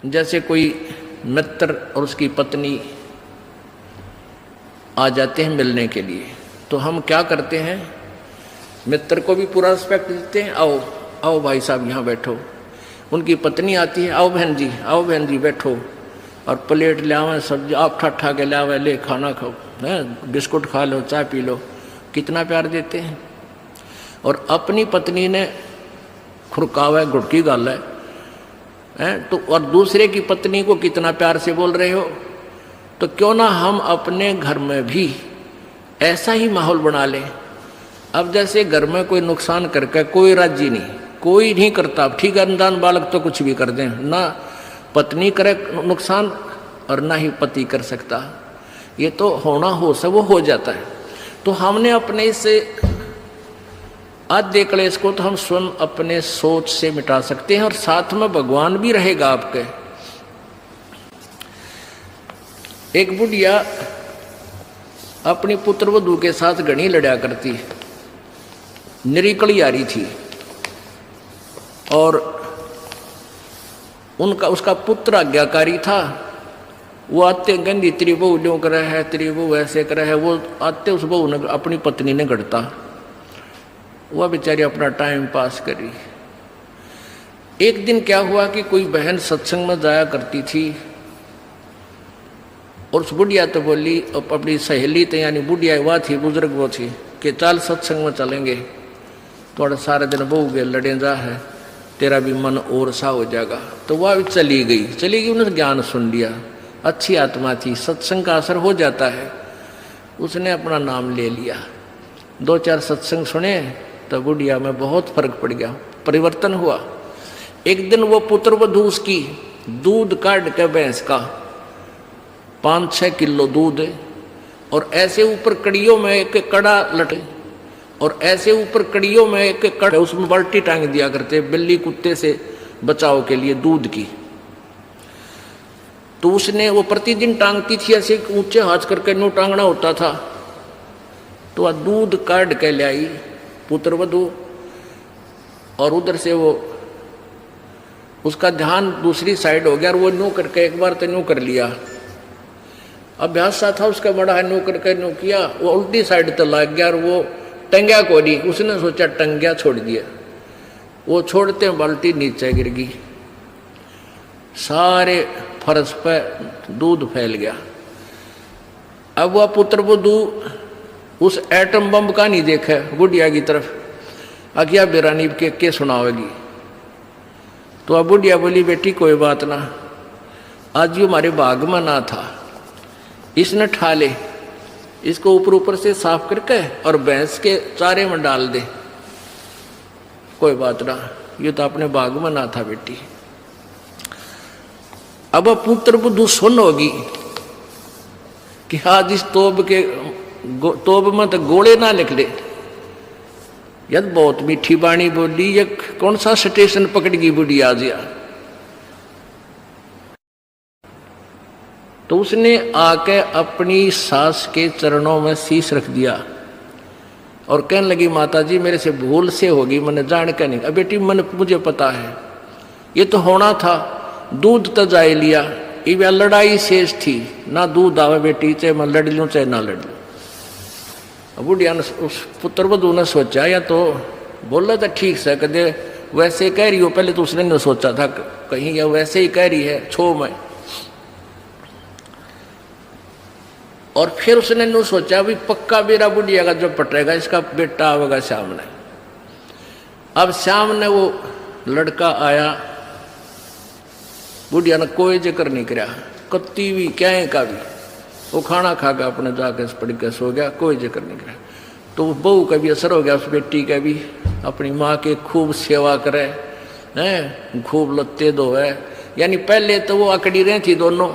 जैसे कोई मित्र और उसकी पत्नी आ जाते हैं मिलने के लिए, तो हम क्या करते हैं, मित्र को भी पूरा रिस्पेक्ट देते हैं, आओ आओ भाई साहब यहाँ बैठो। उनकी पत्नी आती है, आओ बहन जी बैठो, और प्लेट ले आवे, सब्जी आप ठा के ले आवे, ले खाना खाओ, है बिस्कुट खा लो, चाय पी लो, कितना प्यार देते हैं। और अपनी पत्नी ने खुरकावा गुड़की गाल है तो, और दूसरे की पत्नी को कितना प्यार से बोल रहे हो। तो क्यों ना हम अपने घर में भी ऐसा ही माहौल बना लें। अब जैसे घर में कोई नुकसान करके कोई राजी नहीं, कोई नहीं करता, ठीक है, अनजान बालक तो कुछ भी कर दें, ना पत्नी करे नुकसान और ना ही पति कर सकता, ये तो होना हो सब वो हो जाता है। तो हमने अपने इससे आधे क्लेश को तो हम स्वयं अपने सोच से मिटा सकते हैं, और साथ में भगवान भी रहेगा आपके। एक बुढ़िया अपनी पुत्र वधू के साथ घनी लड़ा करती, निरीकली आ रही थी, और उसका पुत्र आज्ञाकारी था। वो आते गंदी तेरी बहू ड्यों करे है, तेरी बहू ऐसे करे है, वो आते उस बहू ने अपनी पत्नी ने गढ़ता, वह बेचारी अपना टाइम पास करी। एक दिन क्या हुआ कि कोई बहन सत्संग में जाया करती थी, और उस बुढ़िया तो बोली, अपनी सहेली तो यानी बुढ़िया वह थी, बुजुर्ग वो थी, कि चल सत्संग में चलेंगे, थोड़ा सारे दिन बहू के लड़े जा है, तेरा भी मन और सा हो जाएगा। तो वह भी चली गई, उन्होंने ज्ञान सुन लिया, अच्छी आत्मा थी, सत्संग का असर हो जाता है। उसने अपना नाम ले लिया, 2-4 सत्संग सुने, तो बुढ़िया में बहुत फर्क पड़ गया, परिवर्तन हुआ। एक दिन वो पुत्र वधू उसकी दूध काट के भैंस का 5-6 किलो दूध, और ऐसे ऊपर कड़ियों में एक कड़ा लटे, और ऐसे ऊपर कड़ियों में एक कड़ा, उसमें बाल्टी टांग दिया करते बिल्ली कुत्ते से बचाव के लिए दूध की। तो उसने वो प्रतिदिन टांगती थी, ऐसे ऊंचे हाथ करके नो टांगना होता था। तो वह दूध काट के ले आई पुत्र वधू, और उधर से वो उसका ध्यान दूसरी साइड हो गया, और वो नो करके एक बार तो नो कर लिया, अभ्यास सा था उसका बड़ा है, नो करके नो किया, वो उल्टी साइड तो लग गया, और वो टंग्या को नहीं, उसने सोचा टंग्या छोड़ दिया, वो छोड़ते बाल्टी नीचे गिर गई, सारे फर्श पे दूध फैल गया। अब वह पुत्र वधू उस एटम बम का नहीं देखा बुढ़िया की तरफ, अज्ञा बेरानी के सुनावेगी। तो अब बुढ़िया बोली, बेटी कोई बात ना, आज ये हमारे बाग में ना था, इसने ठा ले, इसको ऊपर से साफ करके और भैंस के चारे में डाल दे, कोई बात ना, ये तो अपने बाग में ना था बेटी। अब पुत्र बुद्धू सुन होगी कि आज इस तोब में तो गोले ना निकले, यद बहुत मीठी बाणी बोली, ये कौन सा स्टेशन पकड़गी बुढ़ी आज या। तो उसने आके अपनी सास के चरणों में शीश रख दिया, और कहने लगी, माता जी मेरे से भूल से होगी, मैंने जान के नहीं। अब बेटी मुझे पता है, ये तो होना था, दूध तो जाए लिया, ये लड़ाई शेष थी, ना दूध आवे बेटी, चाहे मैं लड़ लूँ चाहे ना लड़ लूँ। बुढ़िया ने, उस पुत्र वधू ने सोचा, या तो बोला था ठीक से, कदे वैसे कह रही हो, पहले तो उसने नहीं सोचा था कहीं या वैसे ही कह रही है छो में, और फिर उसने नहीं सोचा भी पक्का बेरा बुढ़िया का जो पटेगा, इसका बेटा आवेगा सामने। अब सामने वो लड़का आया, बुढ़िया ने कोई जिक्र नहीं किया, कत्ती भी क्या का भी, वो खाना खा के अपने जाके पड़ के सो गया, कोई जिक्र नहीं किया। तो बहू का भी असर हो गया, उस बेटी का भी, अपनी माँ के खूब सेवा करे हैं, खूब लत्ते धोवे, यानी पहले तो वो अकड़ी रही थी दोनों,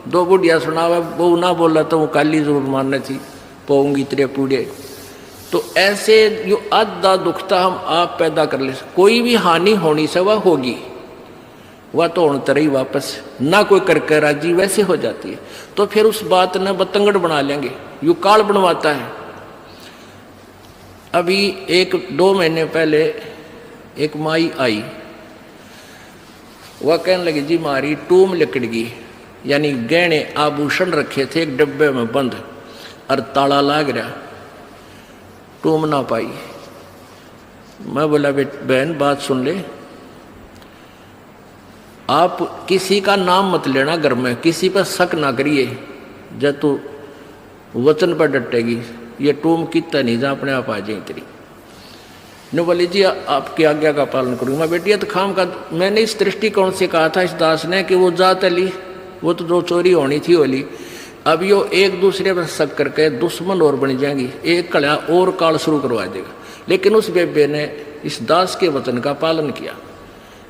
दो बुढ़िया सुनावे, बहू ना बोला तो वो काली जरूर मारने थी, पोऊंगी तेरे पूड़े। तो ऐसे जो आधा दुखता हम आप पैदा कर ले, कोई भी हानि होनी से वह होगी, वह तो होने तरह ही वापस ना कोई करके राजी वैसे हो जाती है। तो फिर उस बात ने बतंगड़ बना लेंगे, यू काल बनवाता है। अभी 1-2 महीने पहले एक माई आई, वह कहने लगी जी मारी टूम लकड़गी, यानी गहने आभूषण रखे थे एक डब्बे में बंद और ताला लाग रहा, टूम ना पाई। मैं बोला बहन बात सुन ले, आप किसी का नाम मत लेना घर में, किसी पर शक ना करिए, जब तू वचन पर डटेगी ये टूम कितना नहीं जा अपने आप आ जाए तेरी। ने बोली जी आपकी आज्ञा का पालन करूँगा। मैं बेटी तो खाम का, मैंने इस दृष्टिकोण से कहा था इस दास ने कि वो जात अली वो तो जो चोरी होनी थी होली, अब यो एक दूसरे पर शक करके दुश्मन और बन जाएंगी, एक कड़ा और काल शुरू करवा देगा। लेकिन उस बेबे ने इस दास के वचन का पालन किया।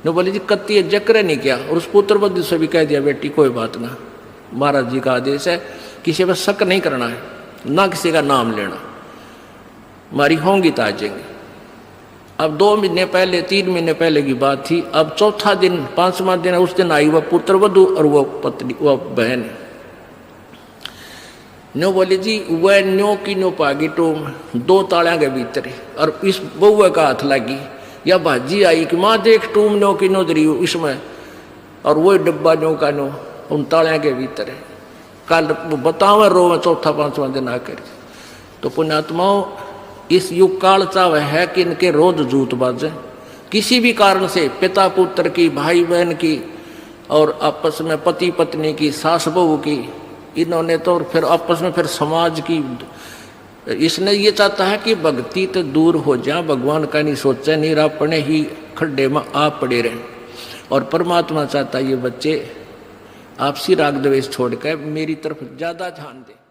ने बोली जी कत्ती जक्र नहीं किया, और उस पुत्र बुद्धि से भी कह दिया बेटी कोई बात ना, महाराज जी का आदेश है किसी पर शक नहीं करना है, ना किसी का नाम लेना, हमारी होंगी तो आ जाएंगे। अब 2 महीने पहले 3 महीने पहले की बात थी। अब चौथा दिन 5वां दिन उस दिन आई वह पुत्र वधु और वह पत्नी वह बहन। न्यो बोली जी वह न्यो की न्यो पागी टूम 2 तालियां के भीतर, और इस बउआ का हाथ लगी या भाजी आई कि माँ देख टूम न्यो की न्यो दरी इसमें, और वही डब्बा न्यो का न्यो उन तालियां के भीतर है। कल बताओ रो में चौथा 5वां दिन आकर। तो पुण्यात्माओं इस युग काल चाव है कि इनके रोज जूत बाजे, किसी भी कारण से पिता पुत्र की, भाई बहन की, और आपस में पति पत्नी की, सास बहू की, इन्होंने तो फिर आपस में फिर समाज की। इसने ये चाहता है कि भक्ति तो दूर हो जाए, भगवान का नहीं सोचे, नहीं अपने ही खड्डे में आप पड़े रहें। और परमात्मा चाहता है ये बच्चे आपसी राग द्वेष छोड़कर मेरी तरफ ज़्यादा ध्यान दें।